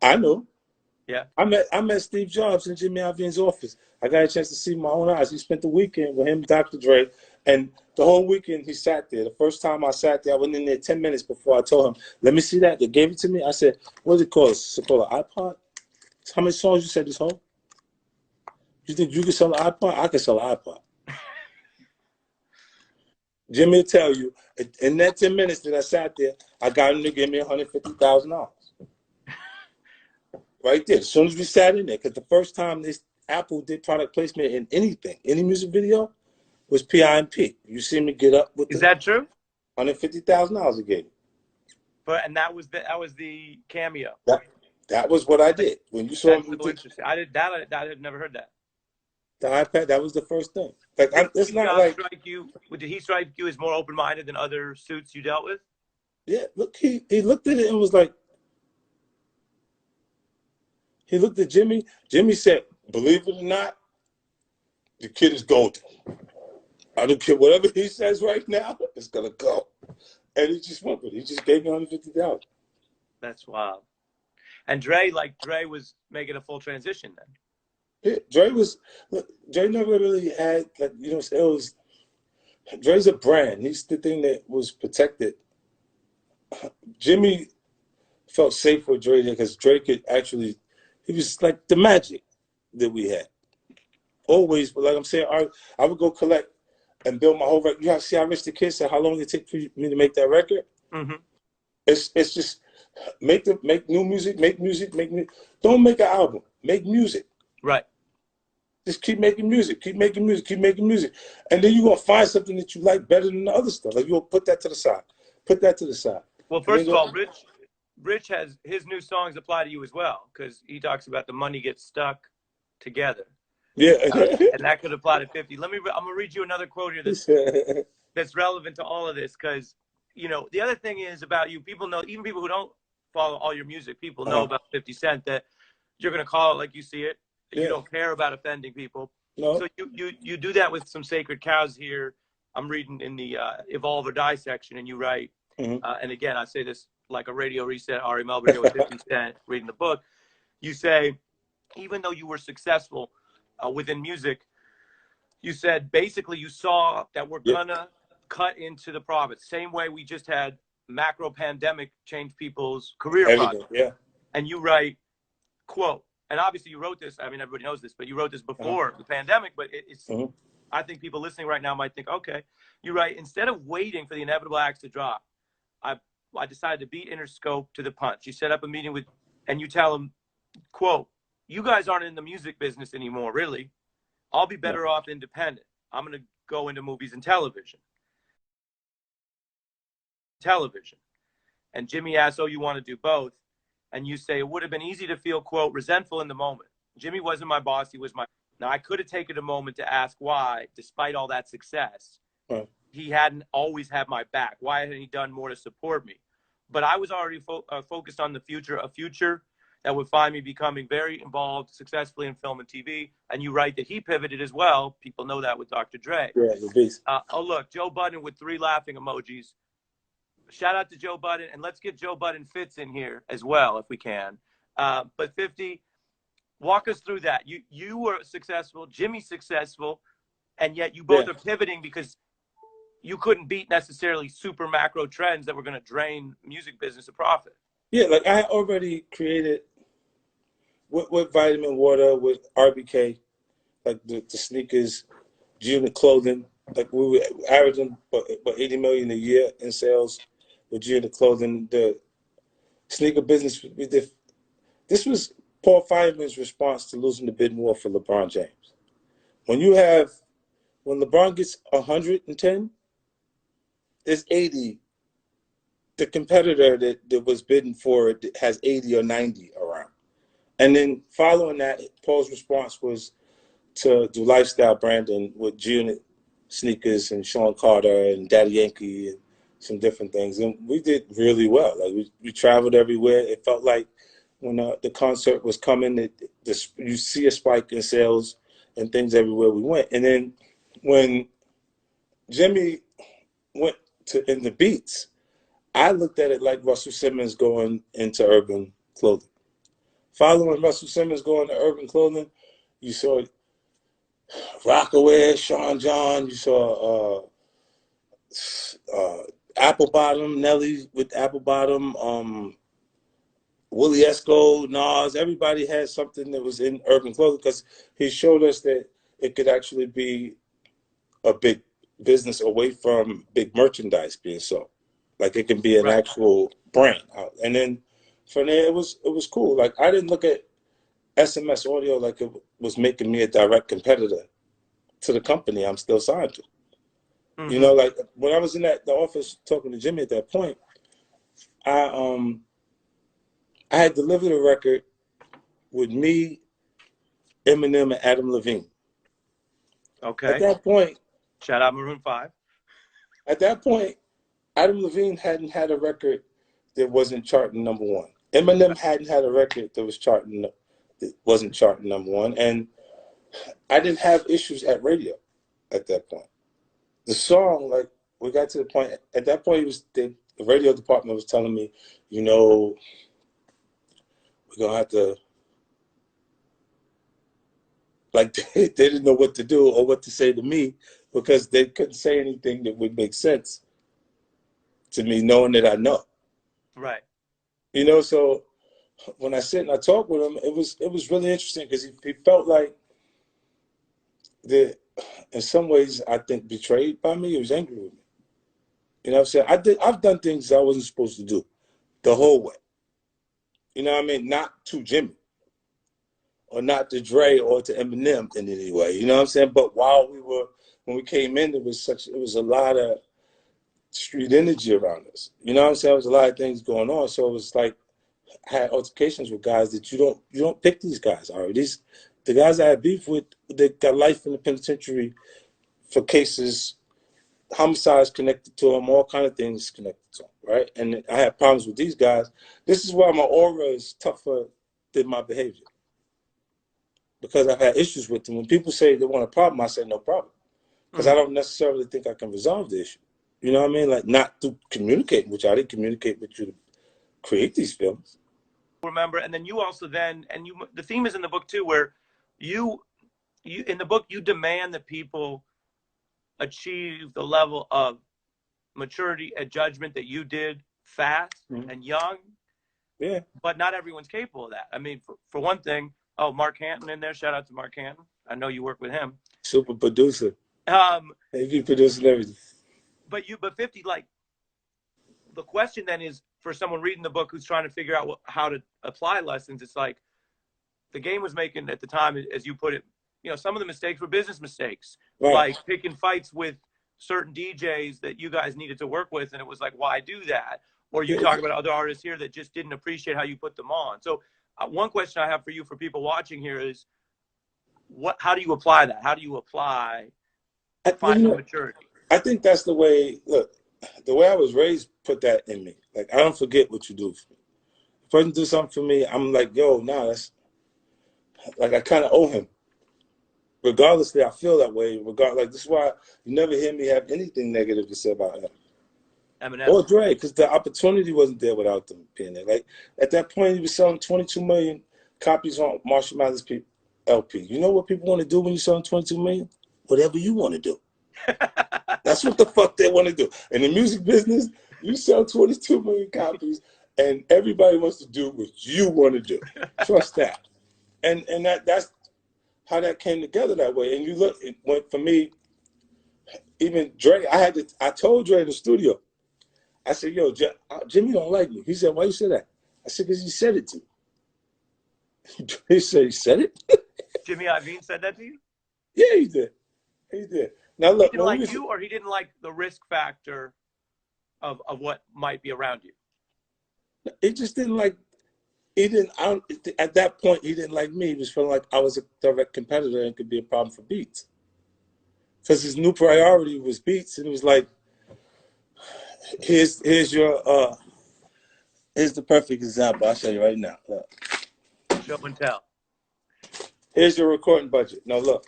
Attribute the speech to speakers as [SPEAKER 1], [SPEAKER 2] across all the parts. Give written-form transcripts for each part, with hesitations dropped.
[SPEAKER 1] I know.
[SPEAKER 2] Yeah.
[SPEAKER 1] I met Steve Jobs in Jimmy Iovine's office. I got a chance to see with my own eyes. He spent the weekend with him, Dr. Dre, and the whole weekend he sat there. The first time I sat there, I went in there 10 minutes before I told him, "Let me see that." They gave it to me. I said, "What's it called? It's called an iPod." How many songs you said this whole? You think you can sell an iPod? I can sell an iPod. Jimmy will tell you, in that 10 minutes that I sat there, I got him to give me $150,000. Right there. As soon as we sat in there, because the first time this Apple did product placement in anything, any music video, was PIMP. You see me get up with
[SPEAKER 2] Is
[SPEAKER 1] the
[SPEAKER 2] that true?
[SPEAKER 1] $150,000 again.
[SPEAKER 2] But and that was the cameo.
[SPEAKER 1] That was what I did. When you saw
[SPEAKER 2] That's
[SPEAKER 1] me
[SPEAKER 2] so
[SPEAKER 1] did
[SPEAKER 2] interesting. I had never heard that.
[SPEAKER 1] the iPad, that was the first thing. Like
[SPEAKER 2] Did
[SPEAKER 1] it's
[SPEAKER 2] Steve
[SPEAKER 1] not
[SPEAKER 2] Jobs
[SPEAKER 1] like,
[SPEAKER 2] strike you? Did he strike you as more open-minded than other suits you dealt with?
[SPEAKER 1] yeah, look, he looked at it and was like, he looked at Jimmy. Jimmy said, "Believe it or not, the kid is golden. I don't care whatever he says right now, it's gonna go." And he just went with it. He just gave me $150,000.
[SPEAKER 2] That's wild. And Dre was making a full transition then.
[SPEAKER 1] Yeah, Dre was. Look, Dre never really had like it was. Dre's a brand. He's the thing that was protected. Jimmy felt safe with Dre because Dre could actually. He was like the magic that we had. Always, but like I'm saying, I would go collect and build my whole record. You have to see how rich the kid said how long it take for me to make that record.
[SPEAKER 2] Mm-hmm.
[SPEAKER 1] It's just make new music, make music, make music. Don't make an album. Make music.
[SPEAKER 2] Right.
[SPEAKER 1] Just keep making music, keep making music, keep making music. And then you're going to find something that you like better than the other stuff. Like you'll put that to the side. Put that to the side.
[SPEAKER 2] Well,
[SPEAKER 1] And then
[SPEAKER 2] first of
[SPEAKER 1] go,
[SPEAKER 2] all, Rich has his new songs apply to you as well because he talks about the money gets stuck together,
[SPEAKER 1] yeah.
[SPEAKER 2] and that could apply to 50. I'm gonna read you another quote here that's relevant to all of this because the other thing is about you. People know, even people who don't follow all your music, people know about 50 Cent, that you're gonna call it like you see it. You
[SPEAKER 1] Yeah.
[SPEAKER 2] don't care about offending people.
[SPEAKER 1] No.
[SPEAKER 2] So you do that with some sacred cows here. I'm reading in the Evolve or Die section, and you write,
[SPEAKER 1] Mm-hmm.
[SPEAKER 2] and again, I say this like a radio reset, Ari Melber here with 50 Cent, reading the book. You say, even though you were successful within music, you said basically you saw that we're
[SPEAKER 1] Yeah.
[SPEAKER 2] gonna cut into the profits. Same way we just had macro pandemic change people's career
[SPEAKER 1] Everything.
[SPEAKER 2] prospects.
[SPEAKER 1] Yeah.
[SPEAKER 2] And you write, quote, and obviously you wrote this, I mean, everybody knows this, but you wrote this
[SPEAKER 1] Uh-huh.
[SPEAKER 2] before the pandemic, but it's,
[SPEAKER 1] Mm-hmm.
[SPEAKER 2] I think people listening right now might think, okay, you write, instead of waiting for the inevitable axe to drop, I, I decided to beat Interscope to the punch. You set up a meeting with, and you tell them, quote, you guys aren't in the music business anymore, really. I'll be
[SPEAKER 1] No.
[SPEAKER 2] better off independent. I'm going to go into movies and television. Television. And Jimmy asks, oh, you want to do both? And you say, it would have been easy to feel, quote, resentful in the moment. Jimmy wasn't my boss. He was my. Now, I could have taken a moment to ask why, despite all that success,
[SPEAKER 1] Right.
[SPEAKER 2] he hadn't always had my back. Why hadn't he done more to support me? But I was already focused on the future, a future that would find me becoming very involved successfully in film and TV. And you write that he pivoted as well. People know that with Dr. Dre.
[SPEAKER 1] Yeah. The beast.
[SPEAKER 2] Oh, look, Joe Budden with 3 laughing emojis. Shout out to Joe Budden. And let's get Joe Budden Fitz in here as well, if we can. But 50, walk us through that. You were successful, Jimmy's successful, and yet you both
[SPEAKER 1] Yeah.
[SPEAKER 2] are pivoting because you couldn't beat necessarily super macro trends that were going to drain music business of profit.
[SPEAKER 1] Yeah. Like I already created with vitamin water, with RBK, like the sneakers, unit clothing. Like we were averaging about 80 million a year in sales with unit clothing. The sneaker business we did. This was Paul Fineman's response to losing the bid war for LeBron James. When you have when LeBron gets 110, there's 80. The competitor that was bidding for it has 80 or 90 around. And then following that, Paul's response was to do lifestyle branding with G-Unit sneakers and Sean Carter and Daddy Yankee and some different things. And we did really well. Like we traveled everywhere. It felt like when the concert was coming, you see a spike in sales and things everywhere we went. And then when Jimmy went to in the Beats, I looked at it like Russell Simmons going into urban clothing. following Russell Simmons going to Urban Clothing, you saw Rockaway, Sean John, you saw Apple Bottom, Nelly with Apple Bottom, Willie Esco, Nas, everybody had something that was in Urban Clothing because he showed us that it could actually be a big business away from big merchandise being sold. Like it can be an actual brand. And then from there, it was cool. Like I didn't look at SMS Audio like it was making me a direct competitor to the company I'm still signed to. Mm-hmm. You know, like when I was in the office talking to Jimmy at that point, I had delivered a record with me, Eminem, and Adam Levine.
[SPEAKER 2] Okay.
[SPEAKER 1] At that point,
[SPEAKER 2] shout out Maroon 5.
[SPEAKER 1] At that point, Adam Levine hadn't had a record that wasn't charting number one. Eminem hadn't had a record that wasn't charting number one, and I didn't have issues at radio at that point. The song, like, we got to the point, at that point, the radio department was telling me, you know, we're going to have to, like, they didn't know what to do or what to say to me because they couldn't say anything that would make sense to me, knowing that I know.
[SPEAKER 2] Right.
[SPEAKER 1] You know, so when I sit and I talk with him, it was really interesting because he felt like that in some ways, I think, betrayed by me. He was angry with me. You know what I'm saying? I've done things I wasn't supposed to do the whole way. You know what I mean? Not to Jimmy or not to Dre or to Eminem in any way. You know what I'm saying? But when we came in, it was a lot of street energy around us. You know what I'm saying? There was a lot of things going on. So it was like I had altercations with guys that you don't pick these guys. All right, the guys I had beef with, they got life in the penitentiary for cases, homicides connected to them, all kind of things connected to them, right? And I had problems with these guys. This is why my aura is tougher than my behavior. Because I've had issues with them. When people say they want a problem, I say no problem. Because I don't necessarily think I can resolve the issue. You know what I mean? Like not to communicate with you. I didn't communicate with you to create these films.
[SPEAKER 2] Remember, and then you also the theme is in the book too, where you in the book you demand that people achieve the level of maturity and judgment that you did fast and young.
[SPEAKER 1] Yeah.
[SPEAKER 2] But not everyone's capable of that. I mean, for one thing, Mark Hanton in there. Shout out to Mark Hanton. I know you work with him.
[SPEAKER 1] Super producer. He be producing everything.
[SPEAKER 2] But 50, like, the question then is for someone reading the book who's trying to figure out how to apply lessons. It's like the game was making at the time, as you put it, you know, some of the mistakes were business mistakes, right. Like picking fights with certain DJs that you guys needed to work with. And it was like, why do that? Or you talk about other artists here that just didn't appreciate how you put them on. So one question I have for you, for people watching here is how do you apply that? How do you apply final maturity?
[SPEAKER 1] I think that's the way, look, the way I was raised put that in me. Like, I don't forget what you do for me. If a person do something for me, I'm like, yo, that's, like, I kind of owe him. Regardlessly, I feel that way. Like, this is why you never hear me have anything negative to say about him.
[SPEAKER 2] Eminem.
[SPEAKER 1] Or Dre, because the opportunity wasn't there without them being there. Like, at that point, he was selling 22 million copies on Marshall Mathers LP. You know what people want to do when you're selling 22 million? Whatever you want to do. That's what the fuck they want to do. In the music business, you sell 22 million copies, and everybody wants to do what you want to do. Trust that. And that's how that came together that way. And you look, it went for me, even Dre, I told Dre in the studio, I said, yo, Jimmy don't like me. He said, why you say that? I said, because he said it to me. He said, he said it?
[SPEAKER 2] Jimmy Iovine said that to you?
[SPEAKER 1] Yeah, he did. He did. Now look,
[SPEAKER 2] he didn't like you, or he didn't like the risk factor of what might be around you?
[SPEAKER 1] He just didn't like, at that point, he didn't like me. He was feeling like I was a direct competitor and could be a problem for Beats. Because his new priority was Beats, and it was like, here's the perfect example. I'll show you right now. Look.
[SPEAKER 2] Show and tell. Here's
[SPEAKER 1] your recording budget. No, look.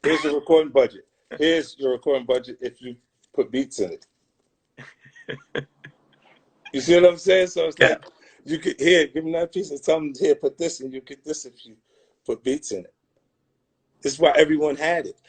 [SPEAKER 1] Here's your recording budget. Here's your recording budget if you put Beats in it. You see what I'm saying? So it's like, You could here give them that piece and tell them here put this and you get this if you put beats in it. This is why everyone had it.